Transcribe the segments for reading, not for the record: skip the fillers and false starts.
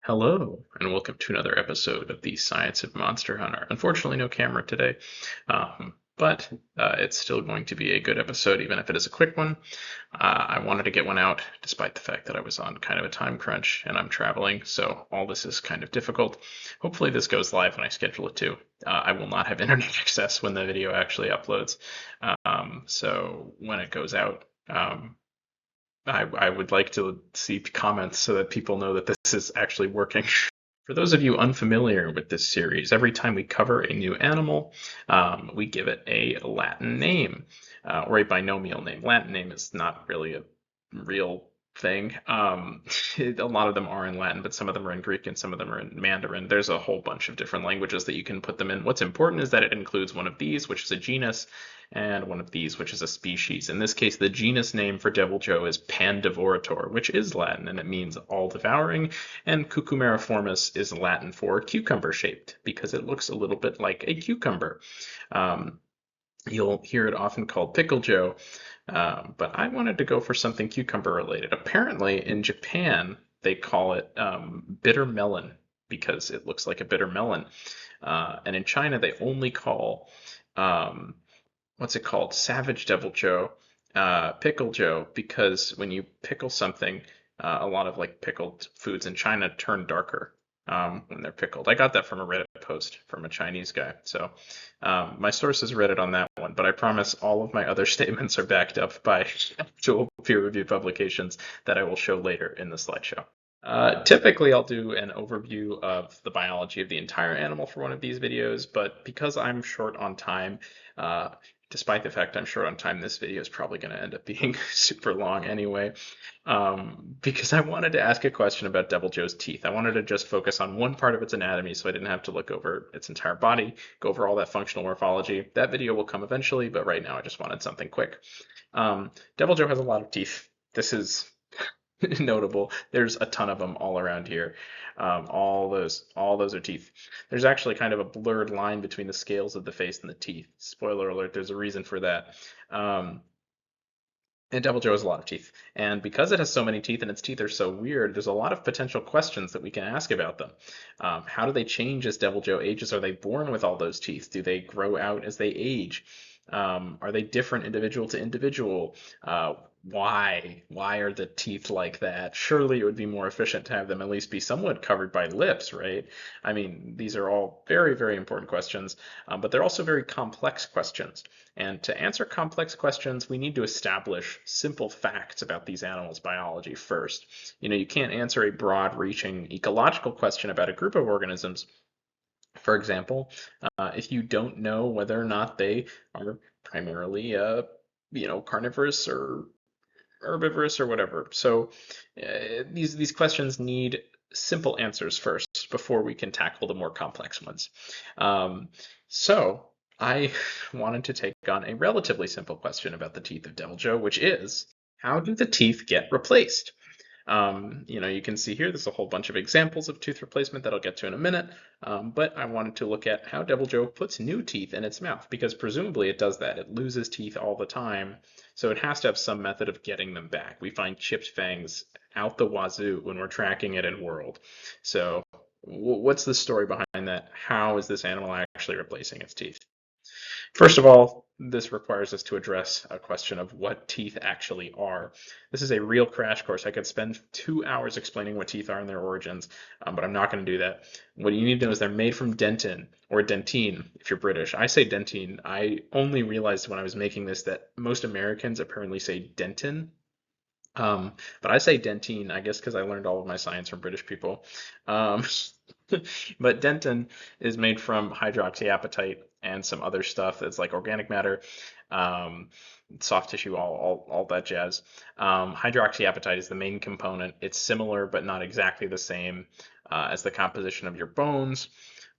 Hello, and welcome to another episode of the Science of Monster Hunter. Unfortunately, no camera today, but it's still going to be a good episode, even if it is a quick one. I wanted to get one out, despite the fact that I was on kind of a time crunch and I'm traveling, so all this is kind of difficult. Hopefully, this goes live when I schedule it to. I will not have internet access when the video actually uploads, so when it goes out, I would like to see comments so that people know that this is actually working. For those of you unfamiliar with this series, every time we cover a new animal, we give it a Latin name or a binomial name. Latin name is not really a real thing. A lot of them are in Latin, but some of them are in Greek and some of them are in Mandarin. There's a whole bunch of different languages that you can put them in. What's important is that it includes one of these, which is a genus, and one of these, which is a species. In this case, the genus name for Deviljho is Pandevorator, which is Latin and it means all devouring, and Cucumeriformis is Latin for cucumber shaped because it looks a little bit like a cucumber. Um, You'll hear it often called Picklejo, but I wanted to go for something cucumber related. Apparently, in Japan, they call it bitter melon because it looks like a bitter melon. And in China, they only call um, what's it called? Savage Devil Joe, Pickle Joe, because when you pickle something, a lot of like pickled foods in China turn darker when they're pickled. I got that from a Reddit post from a Chinese guy. So my sources read it on that one, but I promise all of my other statements are backed up by actual peer-reviewed publications that I will show later in the slideshow. Typically, I'll do an overview of the biology of the entire animal for one of these videos, but because I'm short on time, uh, despite the fact I'm short on time, this video is probably going to end up being super long anyway, because I wanted to ask a question about Deviljho's teeth. I wanted to just focus on one part of its anatomy so I didn't have to look over its entire body, go over all that functional morphology. That video will come eventually, but right now I just wanted something quick. Deviljho has a lot of teeth. This is notable. There's a ton of them all around here. All those are teeth. There's actually kind of a blurred line between the scales of the face and the teeth. Spoiler alert, there's a reason for that. Um, and Deviljho has a lot of teeth. And because it has so many teeth and its teeth are so weird, there's a lot of potential questions that we can ask about them. How do they change as Deviljho ages? Are they born with all those teeth? Do they grow out as they age? Are they different individual to individual? Why? Why are the teeth like that? Surely it would be more efficient to have them at least be somewhat covered by lips, right? I mean, these are all very, very important questions, but they're also very complex questions. And to answer complex questions, we need to establish simple facts about these animals' biology first. You can't answer a broad reaching ecological question about a group of organisms. For example, if you don't know whether or not they are primarily, carnivorous or herbivorous or whatever. So these questions need simple answers first before we can tackle the more complex ones. Um, so I wanted to take on a relatively simple question about the teeth of Deviljho, which is how do the teeth get replaced? You can see here there's a whole bunch of examples of tooth replacement that I'll get to in a minute, but I wanted to look at how Deviljho puts new teeth in its mouth, because presumably it does that. It loses teeth all the time, so it has to have some method of getting them back. We find chipped fangs out the wazoo when we're tracking it in World. So what's the story behind that? How is this animal actually replacing its teeth? First of all, this requires us to address a question of what teeth actually are. This is a real crash course. I could spend 2 hours explaining what teeth are and their origins, but I'm not going to do that. What you need to know is they're made from dentin, or dentine if you're British. I say dentine. I only realized when I was making this that most Americans apparently say dentin. But I say dentine, I guess because I learned all of my science from British people. Um, but dentin is made from hydroxyapatite and some other stuff that's like organic matter, um, soft tissue, all that jazz. Hydroxyapatite is the main component. It's similar but not exactly the same as the composition of your bones.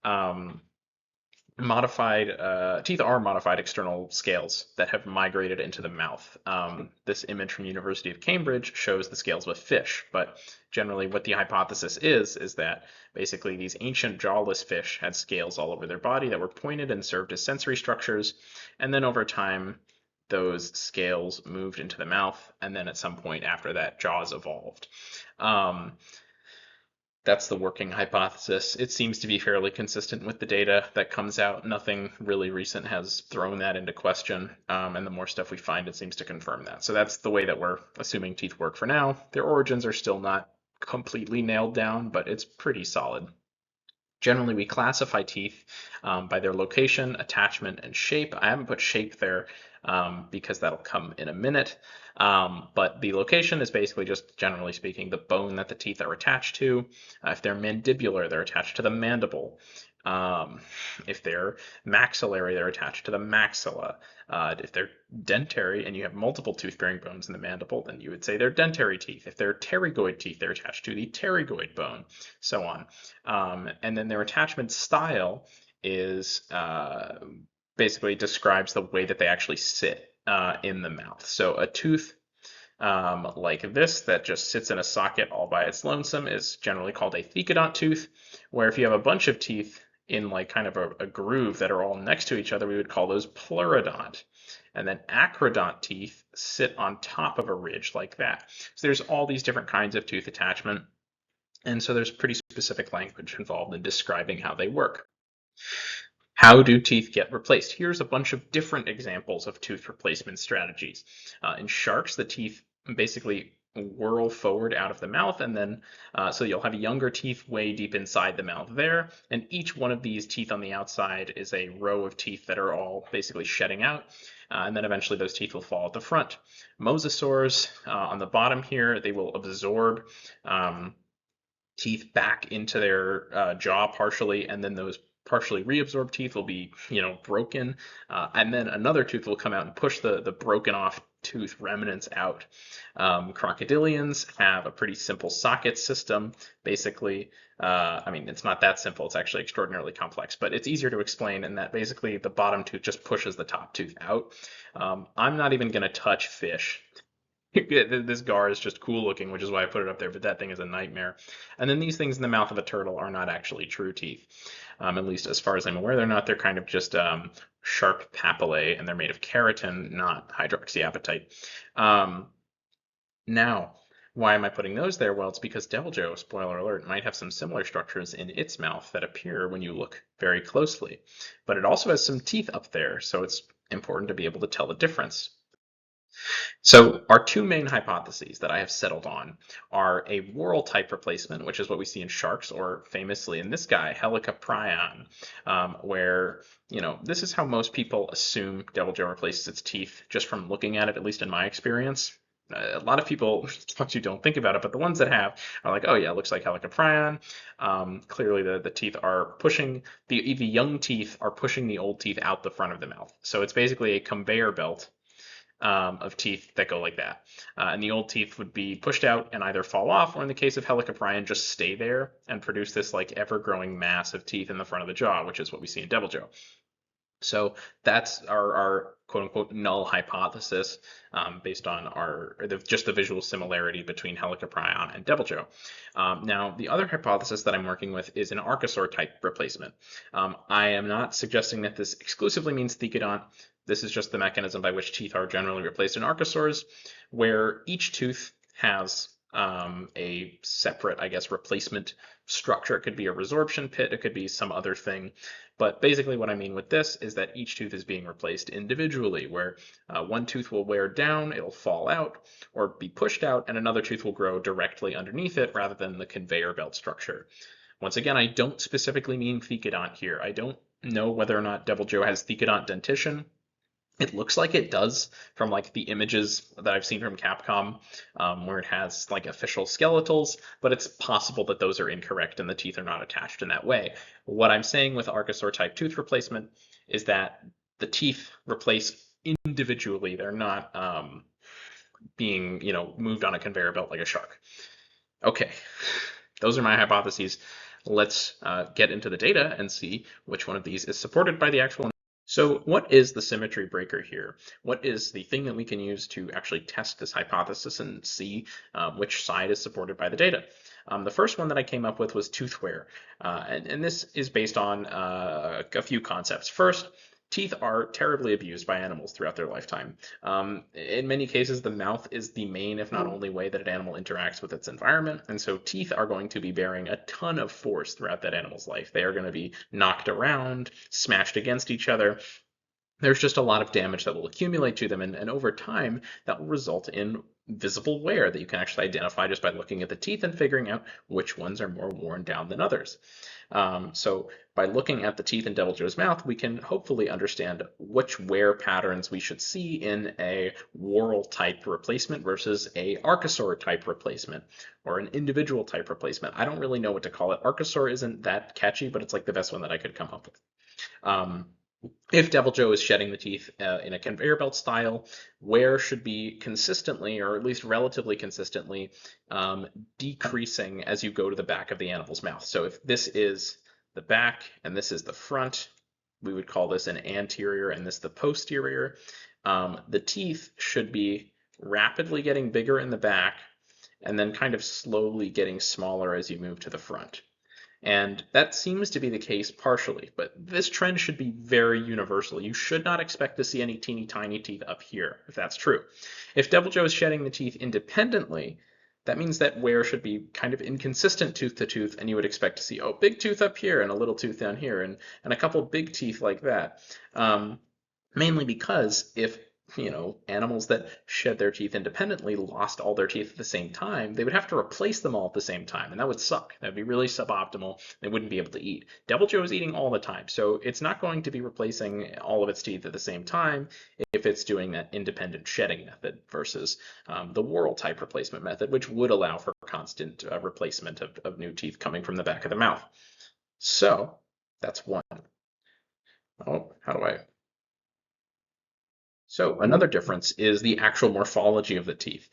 Um, Modified teeth are modified external scales that have migrated into the mouth. This image from University of Cambridge shows the scales of a fish, but generally what the hypothesis is that basically these ancient jawless fish had scales all over their body that were pointed and served as sensory structures, and then over time those scales moved into the mouth, and then at some point after that jaws evolved. Um, That's the working hypothesis. It seems to be fairly consistent with the data that comes out. Nothing really recent has thrown that into question, and the more stuff we find, it seems to confirm that. So that's the way that we're assuming teeth work for now. Their origins are still not completely nailed down, but it's pretty solid. Generally, we classify teeth by their location, attachment, and shape. I haven't put shape there because that'll come in a minute. But the location is basically just, generally speaking, the bone that the teeth are attached to. If they're mandibular, they're attached to the mandible. If they're maxillary, they're attached to the maxilla. If they're dentary and you have multiple tooth-bearing bones in the mandible, then you would say they're dentary teeth. If they're pterygoid teeth, they're attached to the pterygoid bone, so on. And then their attachment style is basically describes the way that they actually sit in the mouth. So a tooth like this that just sits in a socket all by its lonesome is generally called a thecodont tooth, where if you have a bunch of teeth in like kind of a groove that are all next to each other, we would call those pleurodont. And then acrodont teeth sit on top of a ridge like that. So there's all these different kinds of tooth attachment. And so there's pretty specific language involved in describing how they work. How do teeth get replaced? Here's a bunch of different examples of tooth replacement strategies. In sharks, the teeth basically whirl forward out of the mouth, and then so you'll have younger teeth way deep inside the mouth there, and each one of these teeth on the outside is a row of teeth that are all basically shedding out, and then eventually those teeth will fall at the front. Mosasaurs on the bottom here, they will absorb teeth back into their jaw partially, and then those partially reabsorbed teeth will be, broken, and then another tooth will come out and push the broken off tooth remnants out. Crocodilians have a pretty simple socket system. Basically, it's not that simple. It's actually extraordinarily complex, but it's easier to explain in that basically the bottom tooth just pushes the top tooth out. I'm not even going to touch fish. This gar is just cool looking, which is why I put it up there, but that thing is a nightmare. And then these things in the mouth of a turtle are not actually true teeth. At least as far as I'm aware, they're not. They're kind of just sharp papillae, and they're made of keratin, not hydroxyapatite. Now, why am I putting those there? Well, it's because Deviljho, spoiler alert, might have some similar structures in its mouth that appear when you look very closely. But it also has some teeth up there, so it's important to be able to tell the difference. So our two main hypotheses that I have settled on are a whorl type replacement, which is what we see in sharks, or famously in this guy, helicoprion, where, this is how most people assume Deviljho replaces its teeth just from looking at it, at least in my experience. A lot of people you don't think about it, but the ones that have are like, oh yeah, it looks like helicoprion. Clearly the teeth are pushing, the young teeth are pushing the old teeth out the front of the mouth. So it's basically a conveyor belt of teeth that go like that. And the old teeth would be pushed out and either fall off, or in the case of helicoprion, just stay there and produce this like ever-growing mass of teeth in the front of the jaw, which is what we see in Deviljho. So that's our quote-unquote null hypothesis based on just the visual similarity between helicoprion and Deviljho. Now, the other hypothesis that I'm working with is an archosaur type replacement. I am not suggesting that this exclusively means thecodont. This is just the mechanism by which teeth are generally replaced in archosaurs, where each tooth has a separate, replacement structure. It could be a resorption pit, it could be some other thing. But basically what I mean with this is that each tooth is being replaced individually, where one tooth will wear down, it'll fall out, or be pushed out, and another tooth will grow directly underneath it rather than the conveyor belt structure. Once again, I don't specifically mean thecodont here. I don't know whether or not Deviljho has thecodont dentition. It looks like it does from like the images that I've seen from Capcom, where it has like official skeletals, but it's possible that those are incorrect and the teeth are not attached in that way. What I'm saying with archosaur type tooth replacement is that the teeth replace individually. They're not being, moved on a conveyor belt like a shark. Okay, those are my hypotheses. Let's get into the data and see which one of these is supported by the actual. So what is the symmetry breaker here? What is the thing that we can use to actually test this hypothesis and see which side is supported by the data? The first one that I came up with was tooth wear, and this is based on a few concepts. First, Teeth are terribly abused by animals throughout their lifetime. In many cases, the mouth is the main, if not only, way that an animal interacts with its environment, and so teeth are going to be bearing a ton of force throughout that animal's life. They are going to be knocked around, smashed against each other. There's just a lot of damage that will accumulate to them, and over time, that will result in visible wear that you can actually identify just by looking at the teeth and figuring out which ones are more worn down than others. So by looking at the teeth in Deviljho's mouth, we can hopefully understand which wear patterns we should see in a whorl type replacement versus a archosaur type replacement or an individual type replacement. I don't really know what to call it. Archosaur isn't that catchy, but it's like the best one that I could come up with. If Deviljho is shedding the teeth in a conveyor belt style, wear should be consistently, or at least relatively consistently, decreasing as you go to the back of the animal's mouth. So if this is the back and this is the front, we would call this an anterior and this the posterior. The teeth should be rapidly getting bigger in the back and then kind of slowly getting smaller as you move to the front. And that seems to be the case partially, but this trend should be very universal. You should not expect to see any teeny tiny teeth up here, if that's true. If Deviljho is shedding the teeth independently, that means that wear should be kind of inconsistent tooth to tooth, and you would expect to see, oh, big tooth up here and a little tooth down here, and a couple big teeth like that. Mainly because if animals that shed their teeth independently lost all their teeth at the same time, they would have to replace them all at the same time, and that would suck. That would be really suboptimal. They wouldn't be able to eat. Deviljho is eating all the time, so it's not going to be replacing all of its teeth at the same time if it's doing that independent shedding method versus the whorl type replacement method, which would allow for constant replacement of new teeth coming from the back of the mouth. So that's one. Oh, how do I... So another difference is the actual morphology of the teeth.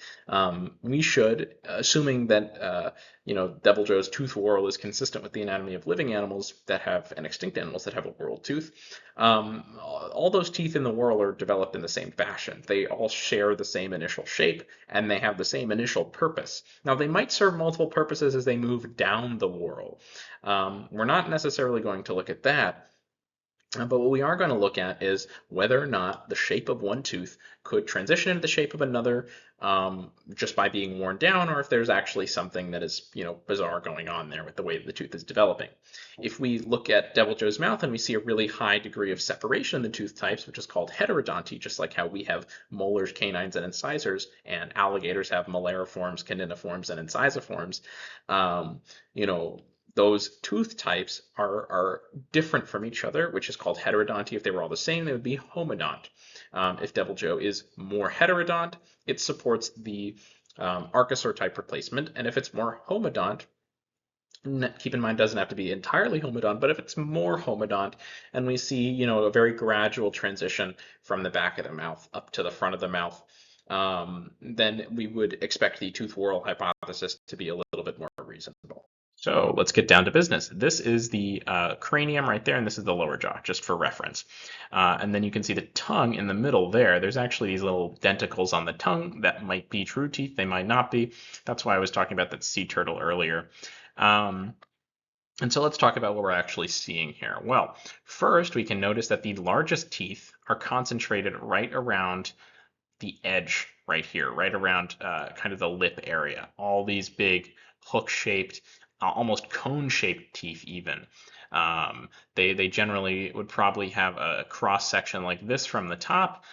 We should, assuming that Deviljho's tooth whorl is consistent with the anatomy of living animals that have, and extinct animals that have a whorled tooth, all those teeth in the whorl are developed in the same fashion. They all share the same initial shape, and they have the same initial purpose. Now, they might serve multiple purposes as they move down the whorl. We're not necessarily going to look at that. But what we are going to look at is whether or not the shape of one tooth could transition into the shape of another just by being worn down, or if there's actually something that is, bizarre going on there with the way the tooth is developing. If we look at Deviljho's mouth and we see a really high degree of separation in the tooth types, which is called heterodonty, just like how we have molars, canines, and incisors, and alligators have molariforms, caniniforms, and incisoriforms, those tooth types are different from each other, which is called heterodonty. If they were all the same, they would be homodont. If Deviljho is more heterodont, it supports the archosaur type replacement. And if it's more homodont, keep in mind, it doesn't have to be entirely homodont, but if it's more homodont and we see, a very gradual transition from the back of the mouth up to the front of the mouth, then we would expect the tooth whorl hypothesis to be a little bit more reasonable. So let's get down to business. This is the cranium right there, and this is the lower jaw, just for reference. And then you can see the tongue in the middle there. There's actually these little denticles on the tongue that might be true teeth. They might not be. That's why I was talking about that sea turtle earlier. And so let's talk about what we're actually seeing here. Well, first we can notice that the largest teeth are concentrated right around the edge right here, right around kind of the lip area. All these big hook-shaped, almost cone-shaped teeth even. They generally would probably have a cross-section like this from the top,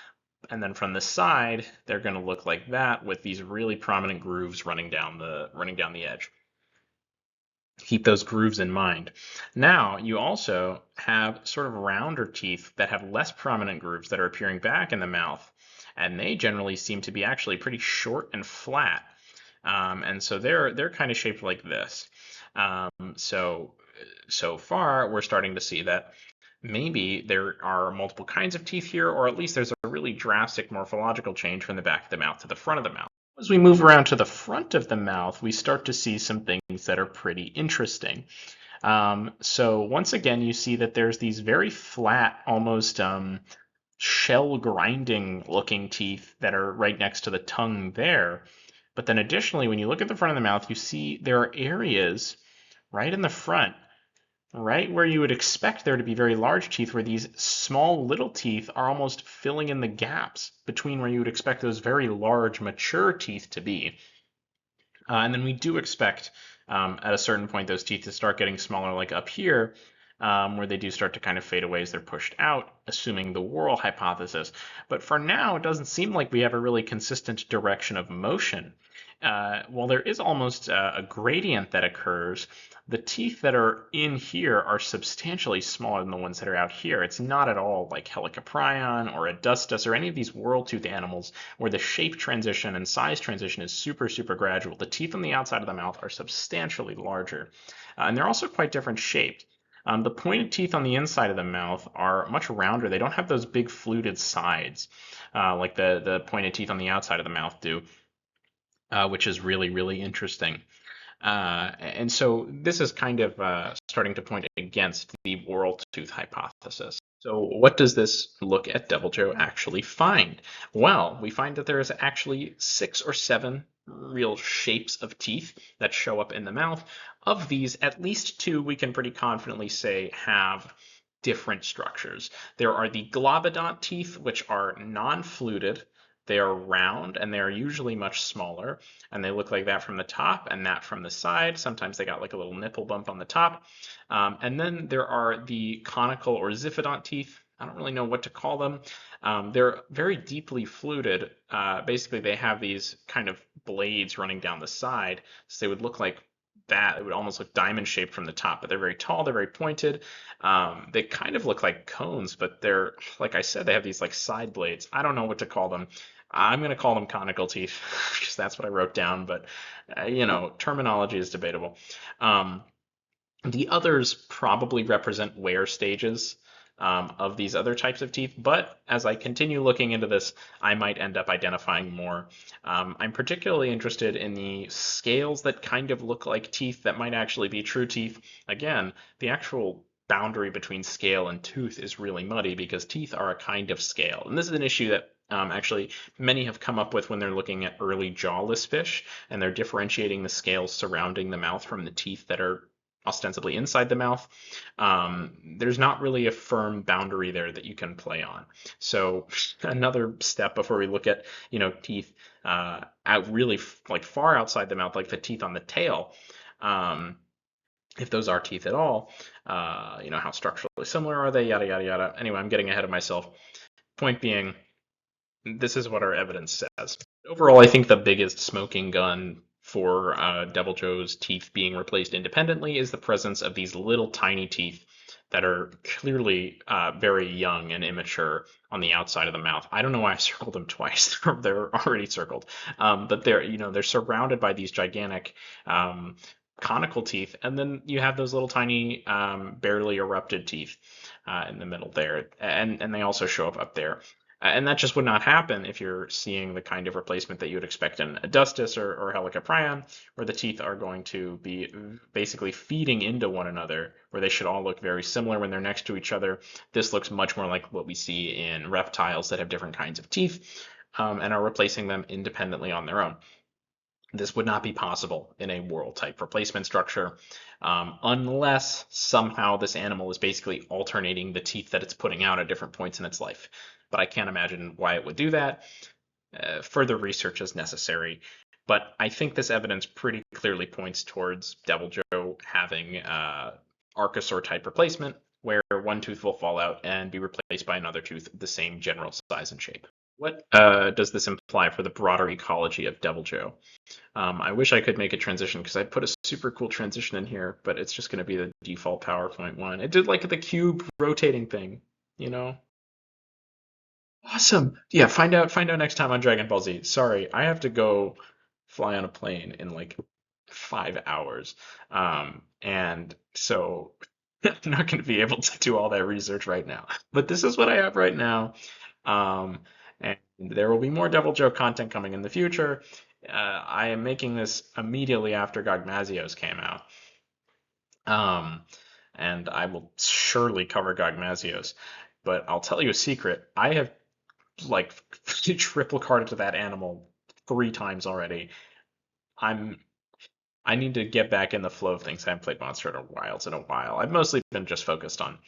and then from the side, they're going to look like that with these really prominent grooves running down the edge. Keep those grooves in mind. Now, you also have sort of rounder teeth that have less prominent grooves that are appearing back in the mouth, and they generally seem to be actually pretty short and flat. And so they're kind of shaped like this. So far, we're starting to see that maybe there are multiple kinds of teeth here, or at least there's a really drastic morphological change from the back of the mouth to the front of the mouth. As we move around to the front of the mouth, we start to see some things that are pretty interesting. So once again, you see that there's these very flat, almost shell grinding looking teeth that are right next to the tongue there. But then additionally, when you look at the front of the mouth, you see there are areas right in the front right where you would expect there to be very large teeth, where these small little teeth are almost filling in the gaps between where you would expect those very large mature teeth to be. And then we do expect at a certain point those teeth to start getting smaller, like up here, where they do start to kind of fade away as they're pushed out, assuming the whorl hypothesis. But for now, it doesn't seem like we have a really consistent direction of motion. While there is almost a gradient that occurs, the teeth that are in here are substantially smaller than the ones that are out here. It's not at all like Helicoprion or Adustus or any of these whorl-toothed animals where the shape transition and size transition is super, super gradual. The teeth on the outside of the mouth are substantially larger, and they're also quite different shaped. The pointed teeth on the inside of the mouth are much rounder. They don't have those big fluted sides like the pointed teeth on the outside of the mouth do, which is really, really interesting. And so this is kind of starting to point against the whorl tooth hypothesis. So what does this look at Deviljho actually find? Well, we find that there is actually 6 or 7 real shapes of teeth that show up in the mouth. Of these, at least 2 we can pretty confidently say have different structures. There are the globodont teeth, which are non-fluted. They are round and they are usually much smaller, and they look like that from the top and that from the side. Sometimes they got like a little nipple bump on the top. And then there are the conical or ziphidont teeth. I don't really know what to call them. They're very deeply fluted. Basically, they have these kind of blades running down the side, so they would look like that. It would almost look diamond shaped from the top, but they're very tall, they're very pointed. They kind of look like cones, but they're, like I said, they have these like side blades. I don't know what to call them. I'm going to call them conical teeth because that's what I wrote down, but terminology is debatable. Um, the others probably represent wear stages of these other types of teeth, but as I continue looking into this, I might end up identifying more. I'm particularly interested in the scales that kind of look like teeth that might actually be true teeth. Again, the actual boundary between scale and tooth is really muddy because teeth are a kind of scale. And this is an issue that actually many have come up with when they're looking at early jawless fish and they're differentiating the scales surrounding the mouth from the teeth that are ostensibly inside the mouth. There's not really a firm boundary there that you can play on. So another step before we look at teeth out really like far outside the mouth, like the teeth on the tail. If those are teeth at all, how structurally similar are they? Yada yada yada. Anyway, I'm getting ahead of myself. Point being, this is what our evidence says. Overall, I think the biggest smoking gun for Deviljho's teeth being replaced independently is the presence of these little tiny teeth that are clearly very young and immature on the outside of the mouth. I don't know why I circled them twice. They're already circled, but they're surrounded by these gigantic conical teeth, and then you have those little tiny barely erupted teeth in the middle there, and they also show up there. And that just would not happen if you're seeing the kind of replacement that you would expect in Adustus or Helicoprion, where the teeth are going to be basically feeding into one another, where they should all look very similar when they're next to each other. This looks much more like what we see in reptiles that have different kinds of teeth and are replacing them independently on their own. This would not be possible in a whorl type replacement structure unless somehow this animal is basically alternating the teeth that it's putting out at different points in its life. But I can't imagine why it would do that. Further research is necessary. But I think this evidence pretty clearly points towards Deviljho having archosaur type replacement, where one tooth will fall out and be replaced by another tooth of the same general size and shape. What does this imply for the broader ecology of Deviljho? I wish I could make a transition because I put a super cool transition in here, but it's just going to be the default PowerPoint one. It did like the cube rotating thing, you know? Awesome. Yeah, find out next time on Dragon Ball Z. Sorry, I have to go fly on a plane in like 5 hours. And so I'm not going to be able to do all that research right now. But this is what I have right now. And there will be more Deviljho content coming in the future. I am making this immediately after Gogmazios came out. And I will surely cover Gogmazios. But I'll tell you a secret. I have like triple carded to that animal 3 times already. I'm I need to get back in the flow of things. I haven't played Monster in a while. It's in a while. I've mostly been just focused on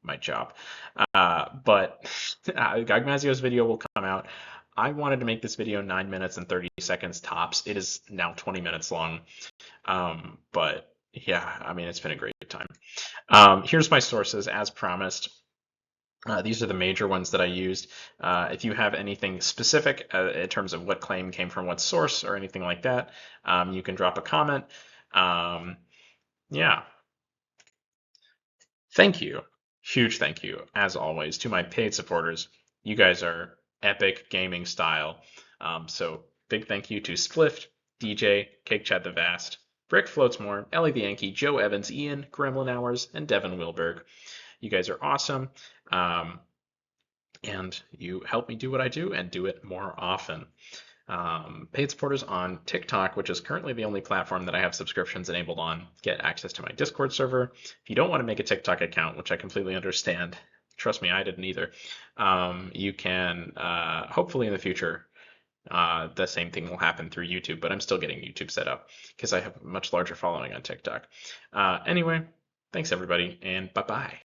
my job. But Gagmazio's video will come out. I wanted to make this video 9 minutes and 30 seconds tops. It is now 20 minutes long. But yeah, I mean, it's been a great time. Here's my sources, as promised. These are the major ones that I used. If you have anything specific in terms of what claim came from what source or anything like that, you can drop a comment. Yeah. Thank you. Huge thank you, as always, to my paid supporters. You guys are epic gaming style. So big thank you to Splift, DJ, Cake Chad the Vast, Brick Floatsmore, Ellie the Yankee, Joe Evans, Ian, Gremlin Hours, and Devin Wilberg. You guys are awesome. And you help me do what I do and do it more often. Paid supporters on TikTok, which is currently the only platform that I have subscriptions enabled on, get access to my Discord server. If you don't want to make a TikTok account, which I completely understand, trust me, I didn't either, you can, hopefully in the future, the same thing will happen through YouTube, but I'm still getting YouTube set up because I have a much larger following on TikTok. Anyway, thanks everybody, and bye-bye.